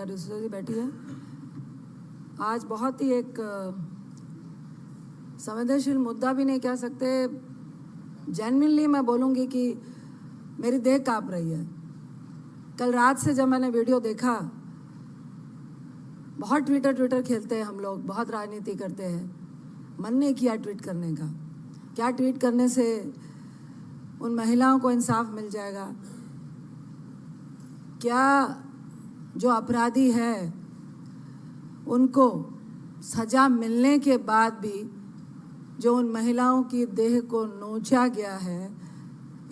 डिसूजा जी बैठी है। आज बहुत ही एक संवेदनशील मुद्दा भी नहीं कह सकते, जेन्युइनली मैं बोलूँगी कि मेरी देह काँप रही है। कल रात से जब मैंने वीडियो देखा, बहुत ट्विटर खेलते हैं हम लोग, बहुत राजनीति करते हैं, मन नहीं किया ट्वीट करने का। क्या ट्वीट करने से उन महिलाओं को इंसाफ मिल जाएगा? क्या जो अपराधी है उनको सजा मिलने के बाद भी जो उन महिलाओं की देह को नोचा गया है,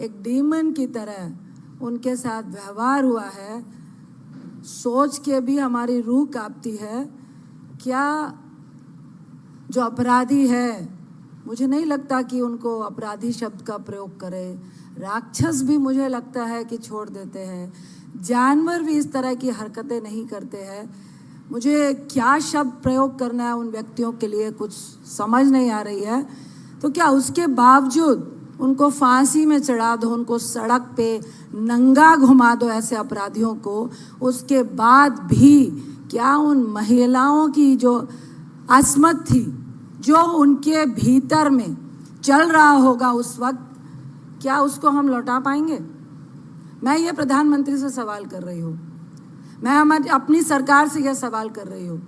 एक डीमन की तरह उनके साथ व्यवहार हुआ है, सोच के भी हमारी रूह कांपती है। क्या जो अपराधी है, मुझे नहीं लगता कि उनको अपराधी शब्द का प्रयोग करे, राक्षस भी मुझे लगता है कि छोड़ देते हैं, जानवर भी इस तरह की हरकतें नहीं करते हैं। मुझे क्या शब्द प्रयोग करना है उन व्यक्तियों के लिए कुछ समझ नहीं आ रही है। तो क्या उसके बावजूद उनको फांसी में चढ़ा दो, उनको सड़क पे नंगा घुमा दो ऐसे अपराधियों को, उसके बाद भी क्या उन महिलाओं की जो असमत थी, जो उनके भीतर में चल रहा होगा उस वक्त, क्या उसको हम लौटा पाएंगे? मैं ये प्रधानमंत्री से सवाल कर रही हूँ, मैं हमारी अपनी सरकार से यह सवाल कर रही हूँ।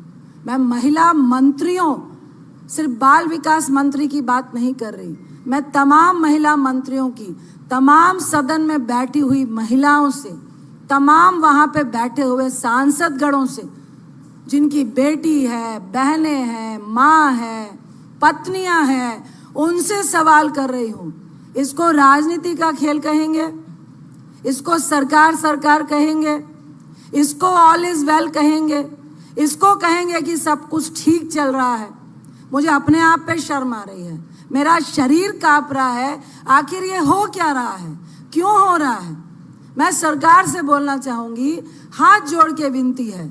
मैं महिला मंत्रियों, सिर्फ बाल विकास मंत्री की बात नहीं कर रही, मैं तमाम महिला मंत्रियों की, तमाम सदन में बैठी हुई महिलाओं से, तमाम वहाँ पे बैठे हुए सांसदगणों से, जिनकी बेटी है, बहनें हैं, माँ है, पत्नियाँ हैं, उनसे सवाल कर रही हूँ। इसको राजनीति का खेल कहेंगे? इसको सरकार कहेंगे? इसको ऑल इज वेल कहेंगे? इसको कहेंगे कि सब कुछ ठीक चल रहा है? मुझे अपने आप पे शर्म आ रही है, मेरा शरीर कांप रहा है। आखिर ये हो क्या रहा है, क्यों हो रहा है? मैं सरकार से बोलना चाहूँगी, हाथ जोड़ के विनती है,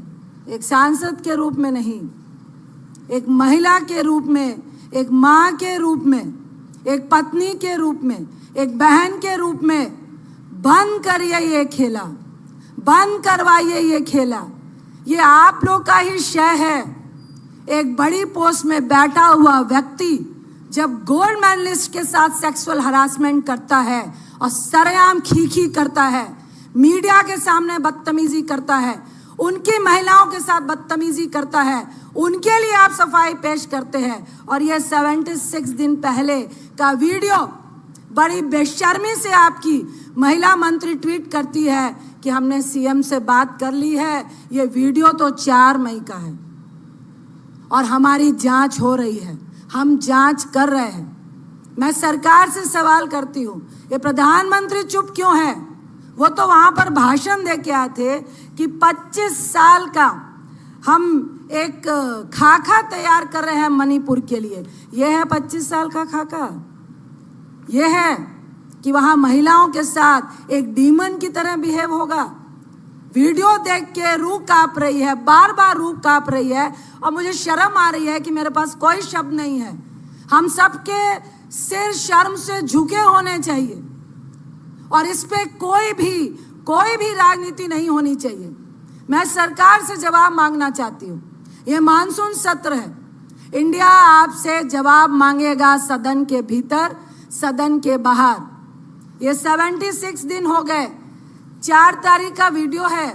एक सांसद के रूप में नहीं, एक महिला के रूप में, एक माँ के रूप में, एक पत्नी के रूप में, एक बहन के रूप में, बंद करिए ये खेला, बंद करवाइए ये खेला। ये आप लोग का ही शय है। एक बड़ी पोस्ट में बैठा हुआ व्यक्ति जब गोल्ड मेडलिस्ट के साथ सेक्सुअल हरासमेंट करता है और सरेआम खीखी करता है, मीडिया के सामने बदतमीजी करता है, उनकी महिलाओं के साथ बदतमीजी करता है, उनके लिए आप सफाई पेश करते हैं। और ये 76 दिन पहले का वीडियो बड़ी बेशर्मी से आपकी महिला मंत्री ट्वीट करती है कि हमने सीएम से बात कर ली है। ये वीडियो तो 4 मई का है और हमारी जांच हो रही है, हम जांच कर रहे हैं। मैं सरकार से सवाल करती हूँ, ये प्रधानमंत्री चुप क्यों है? वो तो वहाँ पर भाषण दे के आए थे कि 25 साल का हम एक खाका तैयार कर रहे हैं मणिपुर के लिए। ये है 25 साल का खाका? ये है कि वहाँ महिलाओं के साथ एक डीमन की तरह बिहेव होगा? वीडियो देख के रूह कांप रही है, बार बार रूह कांप रही है, और मुझे शर्म आ रही है कि मेरे पास कोई शब्द नहीं है। हम सबके सिर शर्म से झुके होने चाहिए और इस पे कोई भी राजनीति नहीं होनी चाहिए। मैं सरकार से जवाब मांगना चाहती हूँ। ये मानसून सत्र है, इंडिया आपसे जवाब मांगेगा, सदन के भीतर, सदन के बाहर। ये 76 दिन हो गए, 4 तारीख का वीडियो है,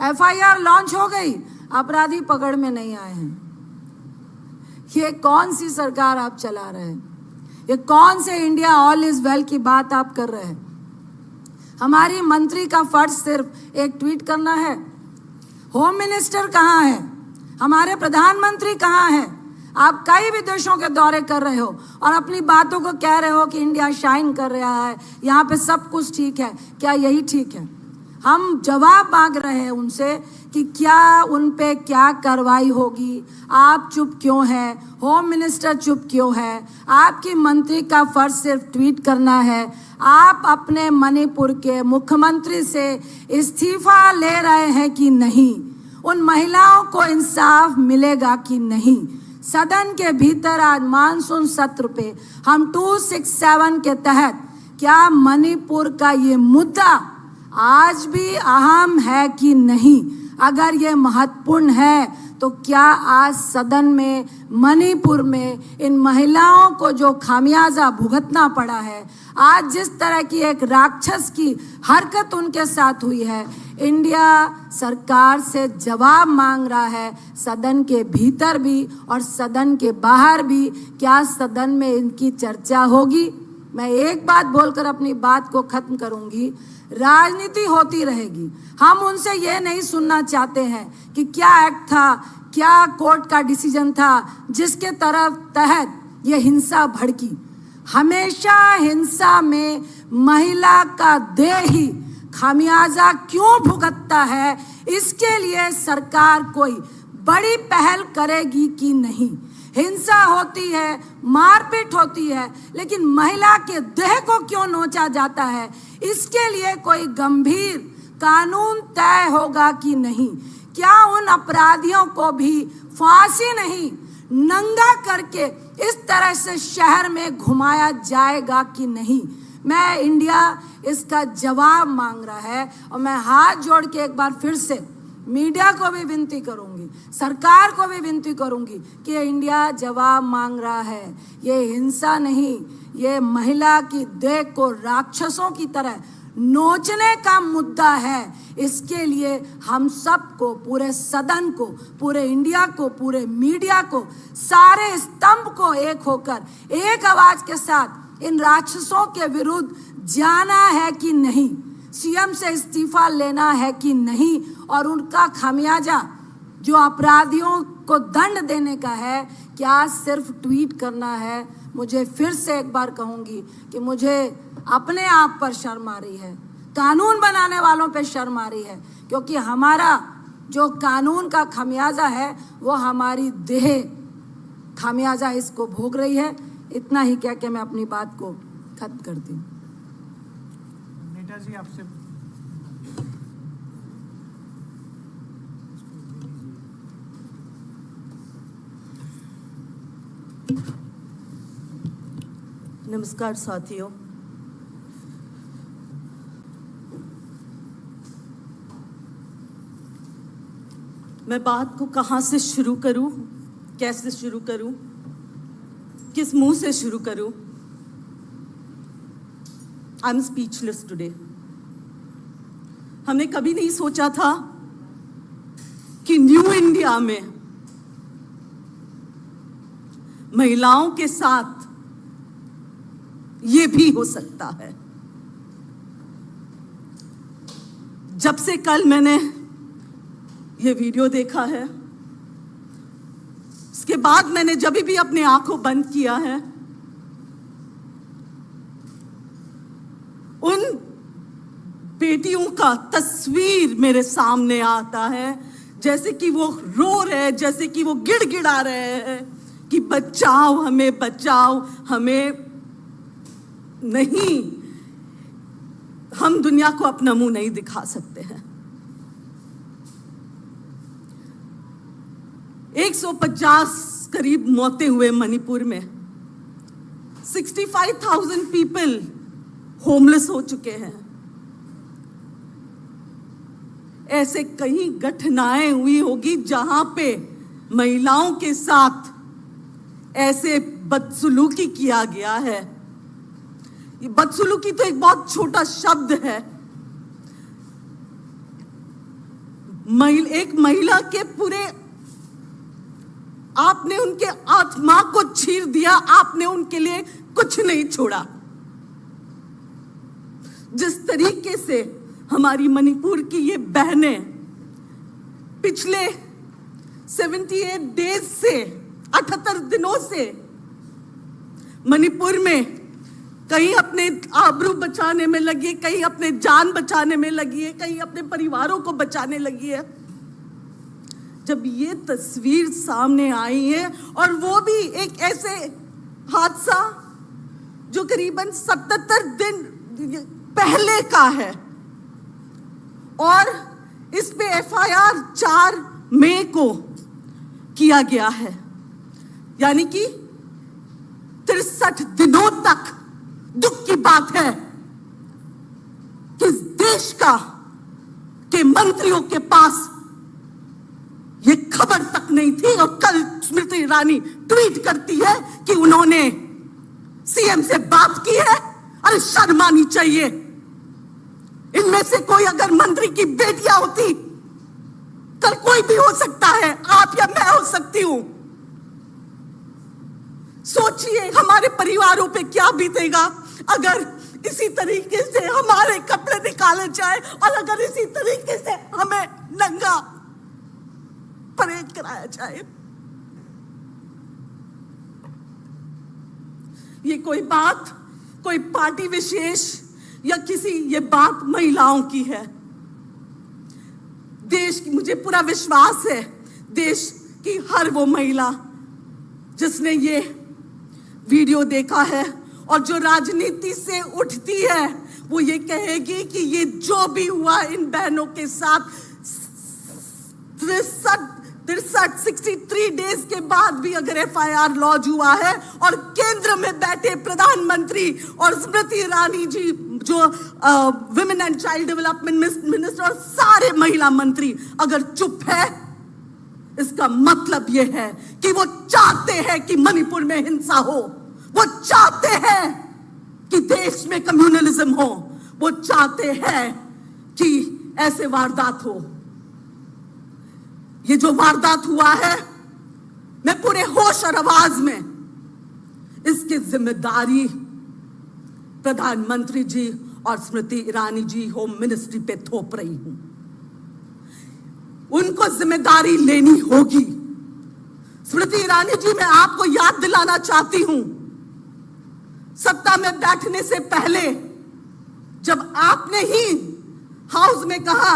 FIR लॉन्च हो गई, अपराधी पकड़ में नहीं आए हैं। ये कौन सी सरकार आप चला रहे हैं? ये कौन से इंडिया ऑल इज वेल की बात आप कर रहे हैं? हमारी मंत्री का फर्ज सिर्फ एक ट्वीट करना है। होम मिनिस्टर कहाँ है? हमारे प्रधानमंत्री कहाँ है? आप कई विदेशों के दौरे कर रहे हो और अपनी बातों को कह रहे हो कि इंडिया शाइन कर रहा है, यहाँ पे सब कुछ ठीक है। क्या यही ठीक है? हम जवाब मांग रहे हैं उनसे कि क्या उन पे क्या कार्रवाई होगी। आप चुप क्यों हैं? होम मिनिस्टर चुप क्यों है? आपकी मंत्री का फर्ज सिर्फ ट्वीट करना है। आप अपने मणिपुर के मुख्यमंत्री से इस्तीफा ले रहे हैं कि नहीं? उन महिलाओं को इंसाफ मिलेगा कि नहीं? सदन के भीतर आज मानसून सत्र पे हम 267 के तहत क्या मणिपुर का ये मुद्दा आज भी अहम है कि नहीं? अगर ये महत्वपूर्ण है तो क्या आज सदन में मणिपुर में इन महिलाओं को जो खामियाजा भुगतना पड़ा है, आज जिस तरह की एक राक्षस की हरकत उनके साथ हुई है, इंडिया सरकार से जवाब मांग रहा है, सदन के भीतर भी और सदन के बाहर भी। क्या सदन में इनकी चर्चा होगी? मैं एक बात बोलकर अपनी बात को खत्म करूंगी, राजनीति होती रहेगी। हम उनसे ये नहीं सुनना चाहते हैं कि क्या एक्ट था, क्या कोर्ट का डिसीजन था जिसके तहत ये हिंसा भड़की। हमेशा हिंसा में महिला का देह ही खामियाजा क्यों भुगतता है, इसके लिए सरकार कोई बड़ी पहल करेगी कि नहीं? हिंसा होती है, मारपीट होती है, लेकिन महिला के देह को क्यों नोचा जाता है, इसके लिए कोई गंभीर कानून तय होगा कि नहीं? क्या उन अपराधियों को भी फांसी नहीं, नंगा करके इस तरह से शहर में घुमाया जाएगा कि नहीं? मैं इंडिया इसका जवाब मांग रहा है और मैं हाथ जोड़ के एक बार फिर से मीडिया को भी विनती करूंगी, सरकार को भी विनती करूंगी कि इंडिया जवाब मांग रहा है। ये हिंसा नहीं, ये महिला की देह को राक्षसों की तरह नोचने का मुद्दा है। इसके लिए हम सबको, पूरे सदन को, पूरे इंडिया को, पूरे मीडिया को, सारे स्तंभ को एक होकर एक आवाज के साथ इन राक्षसों के विरुद्ध जाना है कि नहीं, सीएम से इस्तीफा लेना है कि नहीं, और उनका खामियाजा जो अपराधियों को दंड देने का है, क्या सिर्फ ट्वीट करना है? मुझे फिर से एक बार कहूंगी कि मुझे अपने आप पर शर्म आ रही है, कानून बनाने वालों पे शर्म आ रही है, क्योंकि हमारा जो कानून का खामियाजा है वो हमारी देह खामियाजा इसको भोग रही है। इतना ही कह के मैं अपनी बात को खत्म करती हूँ। नेताजी आपसे नमस्कार साथियों, मैं बात को कहाँ से शुरू करूं, कैसे शुरू करूं, किस मुंह से शुरू करूं? I am speechless today. हमने कभी नहीं सोचा था कि न्यू इंडिया में महिलाओं के साथ ये भी हो सकता है। जब से कल मैंने ये वीडियो देखा है, उसके बाद मैंने जब भी अपनी आंखों बंद किया है, उन बेटियों का तस्वीर मेरे सामने आता है, जैसे कि वो रो रहे हैं, जैसे कि वो गिड़गिड़ा रहे हैं कि बचाओ हमें, बचाओ हमें। नहीं, हम दुनिया को अपना मुंह नहीं दिखा सकते हैं। 150 करीब मौतें हुए मणिपुर में, 65,000 पीपल होमलेस हो चुके हैं। ऐसे कई घटनाएं हुई होगी जहां पे महिलाओं के साथ ऐसे बदसलूकी किया गया है। ये बदसलूकी तो एक बहुत छोटा शब्द है। एक महिला के पूरे, आपने उनके आत्मा को चीर दिया, आपने उनके लिए कुछ नहीं छोड़ा। जिस तरीके से हमारी मणिपुर की ये बहनें पिछले 78 डेज से, 78 दिनों से मणिपुर में कहीं अपने आबरू बचाने में लगी है, कहीं अपने जान बचाने में लगी है, कहीं अपने परिवारों को बचाने लगी है। जब ये तस्वीर सामने आई है, और वो भी एक ऐसे हादसा जो करीबन 77 दिन पहले का है, और इस पे FIR 4 मई को किया गया है, यानी कि 63 दिनों तक। दुख की बात है कि इस देश के मंत्रियों के पास ये खबर तक नहीं थी, और कल स्मृति ईरानी ट्वीट करती है कि उन्होंने सीएम से बात की है। अरे शर्म आनी चाहिए। इनमें से कोई अगर मंत्री की बेटियां होती, कल कोई भी हो सकता है, आप या मैं हो सकती हूं। सोचिए हमारे परिवारों पे क्या बीतेगा अगर इसी तरीके से हमारे कपड़े निकाले जाए, और अगर इसी तरीके से हमें नंगा परेड कराया जाए। ये कोई बात कोई पार्टी विशेष या किसी, ये बात महिलाओं की है। देश की, मुझे पूरा विश्वास है, देश की हर वो महिला जिसने ये वीडियो देखा है और जो राजनीति से उठती है, वो ये कहेगी कि ये जो भी हुआ इन बहनों के साथ 63 डेज के बाद भी अगर एफआईआर लॉन्च हुआ है, और केंद्र में बैठे प्रधानमंत्री और स्मृति ईरानी जी जो women and child development minister और सारे महिला मंत्री अगर चुप है, इसका मतलब यह है कि वो चाहते हैं कि मणिपुर में हिंसा हो, वो चाहते हैं कि देश में कम्युनलिज्म हो, वो चाहते हैं कि ऐसे वारदात हो। ये जो वारदात हुआ है, मैं पूरे होश और आवाज में इसकी जिम्मेदारी प्रधानमंत्री जी और स्मृति ईरानी जी होम मिनिस्ट्री पे थोप रही हूं। उनको जिम्मेदारी लेनी होगी। स्मृति ईरानी जी, मैं आपको याद दिलाना चाहती हूं, सत्ता में बैठने से पहले जब आपने ही हाउस में कहा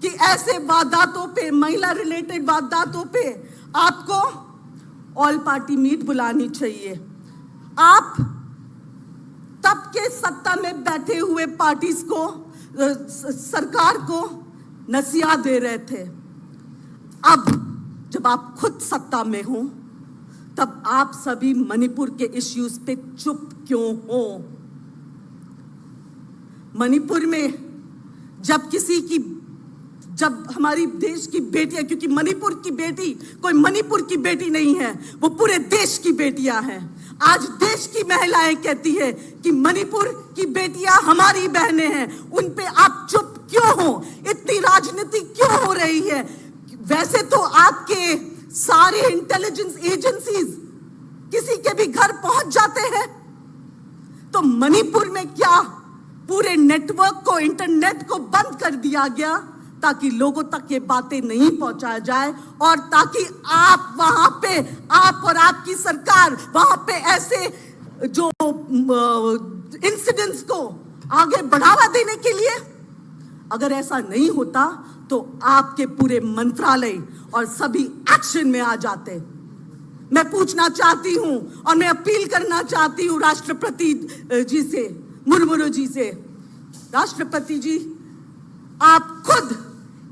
कि ऐसे वारदातों पे, महिला रिलेटेड वारदातों पे आपको ऑल पार्टी मीट बुलानी चाहिए, आप तब के सत्ता में बैठे हुए पार्टीज को, सरकार को नसीहत दे रहे थे। अब जब आप खुद सत्ता में हो, तब आप सभी मणिपुर के इश्यूज पे चुप क्यों हो? मणिपुर में जब हमारी देश की बेटियां, क्योंकि मणिपुर की बेटी कोई मणिपुर की बेटी नहीं है, वो पूरे देश की बेटियां हैं। आज देश की महिलाएं कहती है कि मणिपुर की बेटियां हमारी बहनें हैं, उन पे आप चुप क्यों हो? इतनी राजनीति क्यों हो रही है? वैसे तो आपके सारे इंटेलिजेंस एजेंसीज किसी के भी घर पहुंच जाते हैं, तो मणिपुर में क्या पूरे नेटवर्क को, इंटरनेट को बंद कर दिया गया ताकि लोगों तक ये बातें नहीं पहुंचाया जाए, और ताकि आप वहां पे, आप और आपकी सरकार वहां पे ऐसे जो इंसिडेंट्स को आगे बढ़ावा देने के लिए, अगर ऐसा नहीं होता तो आपके पूरे मंत्रालय और सभी एक्शन में आ जाते। मैं पूछना चाहती हूं और मैं अपील करना चाहती हूं राष्ट्रपति जी से, मुर्मू जी से, राष्ट्रपति जी, आप खुद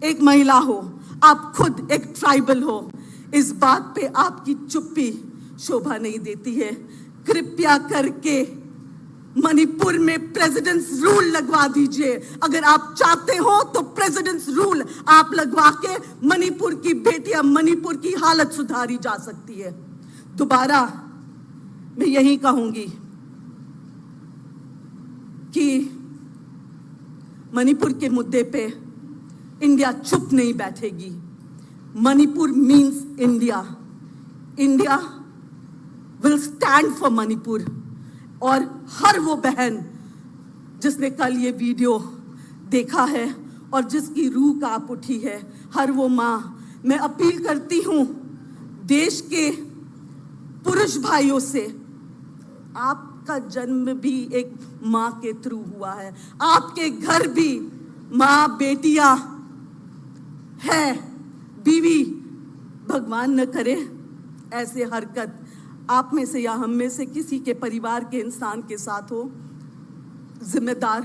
एक महिला हो, आप खुद एक ट्राइबल हो, इस बात पे आपकी चुप्पी शोभा नहीं देती है। कृपया करके मणिपुर में प्रेसिडेंट्स रूल लगवा दीजिए। अगर आप चाहते हो तो प्रेसिडेंट्स रूल आप लगवा के मणिपुर की बेटियां, मणिपुर की हालत सुधारी जा सकती है। दोबारा मैं यही कहूंगी कि मणिपुर के मुद्दे पे इंडिया चुप नहीं बैठेगी। Manipur means India. India will stand for Manipur. और हर वो बहन जिसने कल ये वीडियो देखा है और जिसकी रूह कांप उठी है, हर वो माँ, मैं अपील करती हूँ देश के पुरुष भाइयों से, आपका जन्म भी एक माँ के थ्रू हुआ है, आपके घर भी माँ बेटियां है, बीवी, भगवान न करे ऐसे हरकत आप में से या हम में से किसी के परिवार के इंसान के साथ हो। जिम्मेदार